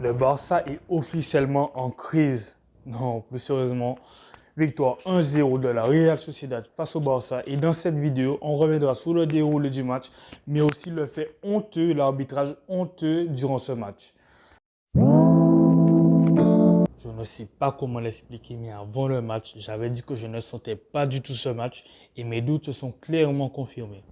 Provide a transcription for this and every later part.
Le Barça est officiellement en crise. Non, plus sérieusement, victoire 1-0 de la Real Sociedad face au Barça. Et dans cette vidéo, on reviendra sur le déroulé du match, mais aussi le fait honteux, l'arbitrage honteux durant ce match. Je ne sais pas comment l'expliquer, mais avant le match, j'avais dit que je ne sentais pas du tout ce match et mes doutes se sont clairement confirmés.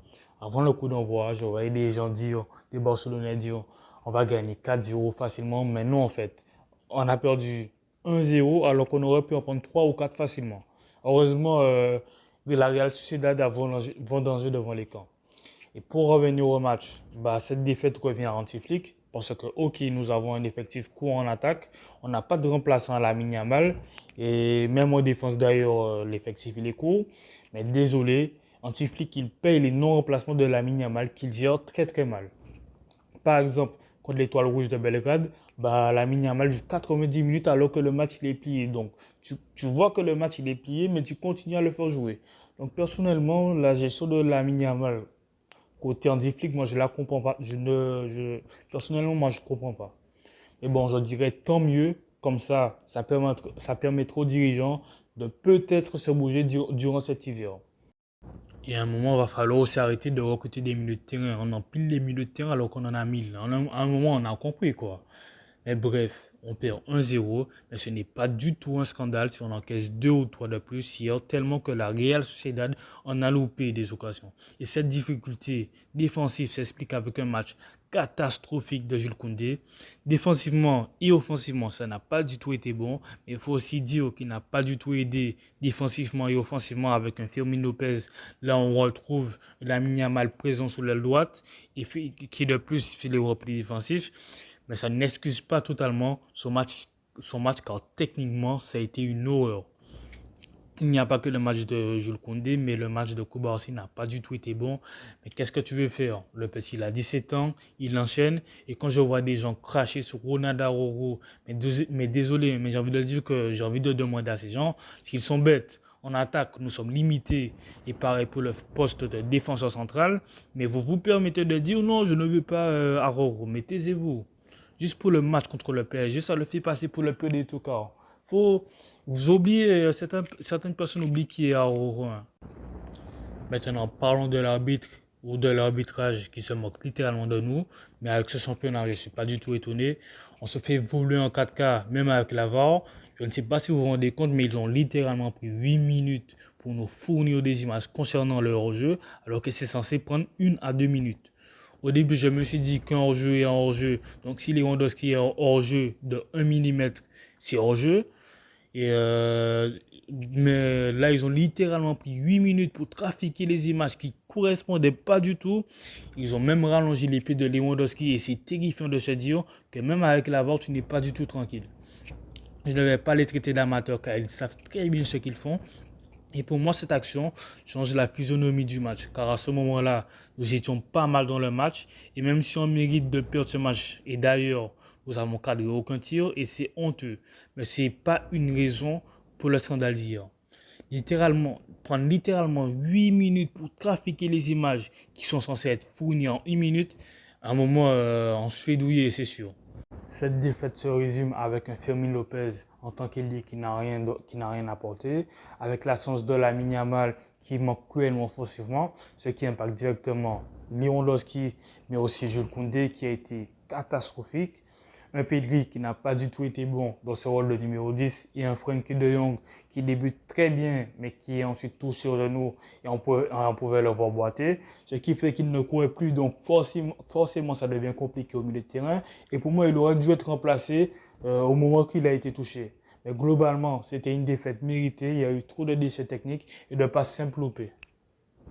Avant le coup d'envoi, je voyais des gens dire, des Barcelonais dire, on va gagner 4-0 facilement, mais non en fait. On a perdu 1-0 alors qu'on aurait pu en prendre 3 ou 4 facilement. Heureusement, la Real Sociedad a vendangé devant les camps. Et pour revenir au match, cette défaite revient à anti-flic parce que, ok, nous avons un effectif court en attaque, on n'a pas de remplaçant à Lamine Yamal et même en défense d'ailleurs, l'effectif il est court. Mais désolé, anti-flic il paye les non-remplacements de Lamine Yamal qu'il gère très très mal. Par exemple, contre l'Étoile Rouge de Belgrade, Lamine Yamal joue 90 minutes alors que le match il est plié. Donc tu vois que le match il est plié, mais tu continues à le faire jouer. Donc personnellement, la gestion de Lamine Yamal côté anti-flic, moi je la comprends pas. Personnellement, moi je comprends pas. Mais bon, je dirais tant mieux. Comme ça permettra aux dirigeants de peut-être se bouger durant cet hiver. Et à un moment, il va falloir aussi arrêter de recruter des milieux de terrain. On empile les milieux de terrain alors qu'on en a 1000. À un moment, on a compris quoi. Mais bref, on perd 1-0, mais ce n'est pas du tout un scandale si on encaisse 2 ou 3 de plus hier, tellement que la Real Sociedad en a loupé des occasions. Et cette difficulté défensive s'explique avec un match catastrophique de Jules Koundé. Défensivement et offensivement, ça n'a pas du tout été bon, mais il faut aussi dire qu'il n'a pas du tout aidé défensivement et offensivement avec un Fermin Lopez. Là, on retrouve Lamine Yamal présent sur l'aile droite et qui de plus fait les replis défensifs. Mais ça n'excuse pas totalement son match car techniquement, ça a été une horreur. Il n'y a pas que le match de Jules Koundé, mais le match de Koubarsi n'a pas du tout été bon. Mais qu'est-ce que tu veux faire? Le petit, il a 17 ans, il enchaîne. Et quand je vois des gens cracher sur Ronald Araujo, mais désolé, mais j'ai envie de dire que j'ai envie de demander à ces gens s'ils sont bêtes. En attaque, nous sommes limités. Et pareil pour le poste de défenseur central. Mais vous vous permettez de dire non, je ne veux pas Araujo. Mais taisez-vous. Juste pour le match contre le PSG, ça le fait passer pour le peu des tout cas. Vous oubliez, certaines personnes oublient qui est Araujo. Maintenant, parlons de l'arbitre ou de l'arbitrage qui se moque littéralement de nous. Mais avec ce championnat, je ne suis pas du tout étonné. On se fait voler en 4K, même avec la VAR. Je ne sais pas si vous vous rendez compte, mais ils ont littéralement pris 8 minutes pour nous fournir des images concernant le hors-jeu, alors que c'est censé prendre 1 à 2 minutes. Au début, je me suis dit qu'un hors-jeu est un hors-jeu. Donc, si Lewandowski est hors-jeu de 1 mm, c'est hors-jeu. Mais là, ils ont littéralement pris 8 minutes pour trafiquer les images qui ne correspondaient pas du tout. Ils ont même rallongé les pieds de Lewandowski et c'est terrifiant de se dire que même avec la VAR, tu n'es pas du tout tranquille. Je ne vais pas les traiter d'amateurs car ils savent très bien ce qu'ils font. Et pour moi, cette action change la physionomie du match. Car à ce moment-là, nous étions pas mal dans le match. Et même si on mérite de perdre ce match, et d'ailleurs, nous avons cadré aucun tir et c'est honteux. Mais ce n'est pas une raison pour le scandale d'hier. Prendre littéralement 8 minutes pour trafiquer les images qui sont censées être fournies en 1 minute, à un moment, on se fait douiller, c'est sûr. Cette défaite se résume avec un Fermin Lopez en tant qu'ailier qui n'a rien apporté, avec l'absence de Lamine Yamal qui manque cruellement offensivement, ce qui impacte directement Lewandowski, mais aussi Jules Koundé qui a été catastrophique. Un Pedri qui n'a pas du tout été bon dans ce rôle de numéro 10 et un Frenkie de Jong qui débute très bien mais qui est ensuite touché au genou et on pouvait le voir boiter. Ce qui fait qu'il ne courait plus, donc forcément ça devient compliqué au milieu de terrain. Et pour moi, il aurait dû être remplacé au moment qu'il a été touché. Mais globalement, c'était une défaite méritée. Il y a eu trop de déchets techniques et de passes simples loupées.